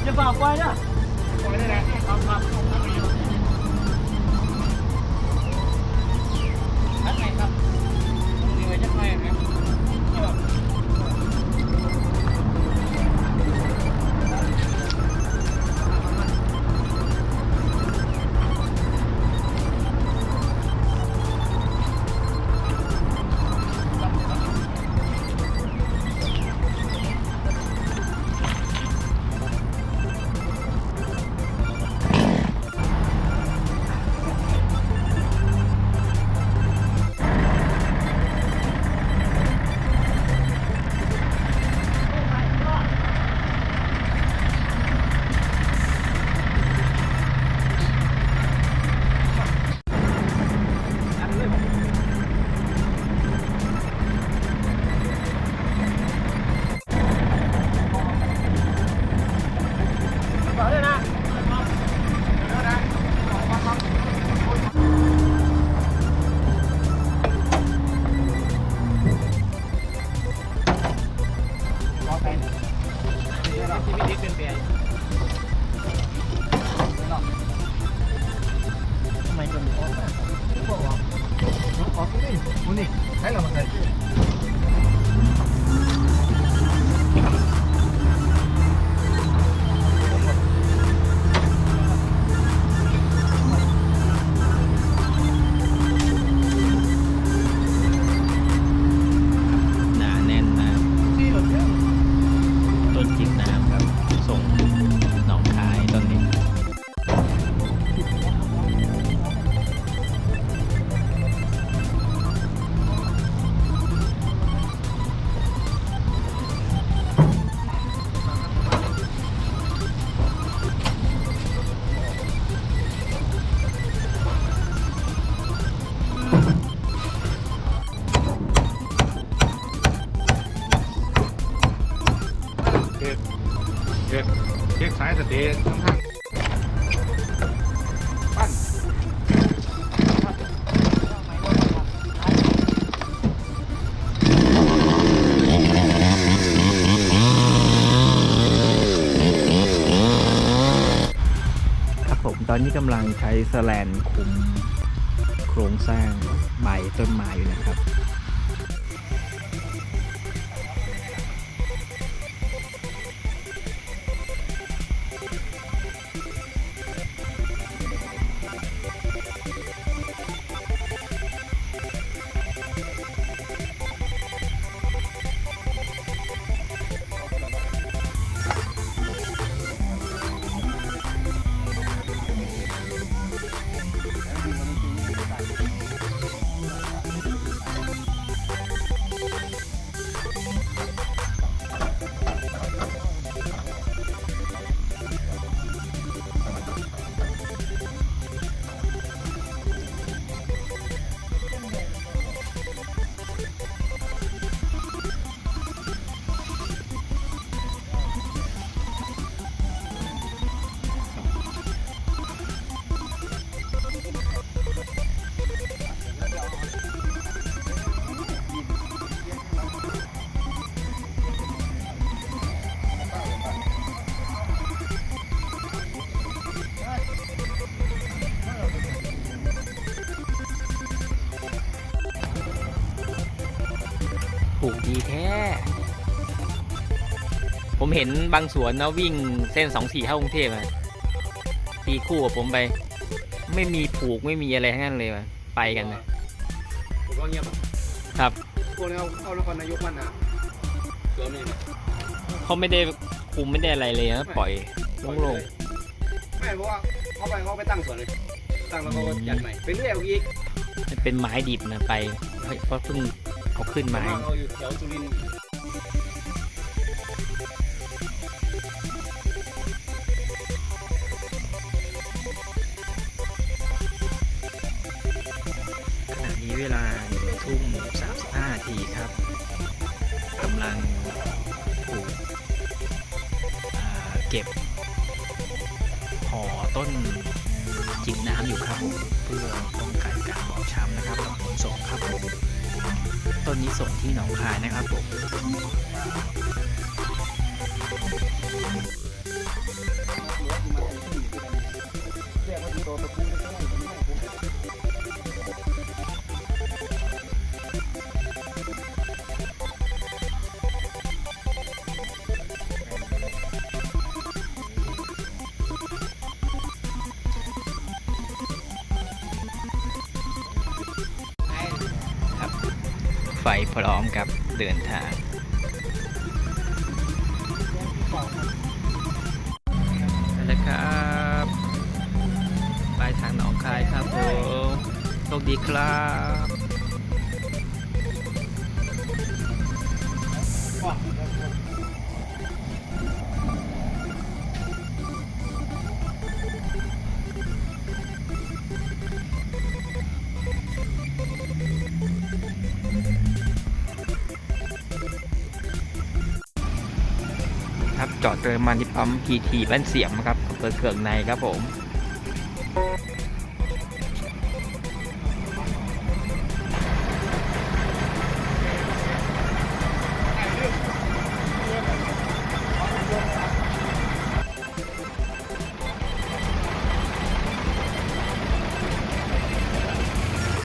จะฝากไว้นะปล่อยได้แหละครับครับทัดไงครับมีไว้จะไงครับเช็คสายสเตย์ทั้งทางปั้นครับผมตอนนี้กำลังใช้แสแลนคุมโครงสร้างใบต้นไม้อยู่นะครับปลูกดีแท้ผมเห็นบางสวนนะวิ่งเส้น24เข้ากรุงเทพอะตีคู่กับผมไปไม่มีผูกไม่มีอะไรทั้งนั้นเลยไปกันนะผมก็เงียบครับพวกนี้เข้านครนายกมันอ่ะเสือนี่เขาไม่ได้คุมไม่ได้อะไรเลยนะปล่อยโล่งๆไม่เพราะว่าเขาไปตั้งสวนเลยตั้งแล้วเขาก็ยัดใหม่ไปเรื่อยอีกเป็นไม้ดิบนะไปเพราะเพิ่งเขาขึ้นไม้เราอยู่แถวสุรินทร์ขณะนี้เวลาทุ่ม35 นาทีครับกำลังปลูกเก็บห่อต้นจิกน้ำอยู่ครับผมเพื่อป้องกันการบอบช้ำนะครับขนส่งครับผมต้นนี้ส่งที่หนองคายนะครับผม เรียกว่าที่โตตะปูจะได้ไม่ได้ ครับ ไฟพร้อมกับเดินทางแล้วครับปลายทางหนองคายครับผมโชคดีครับ ครับจอดเติมมันที่ปั๊มพีทีบ้านเสียมครับอำเภอเคืองในครับผม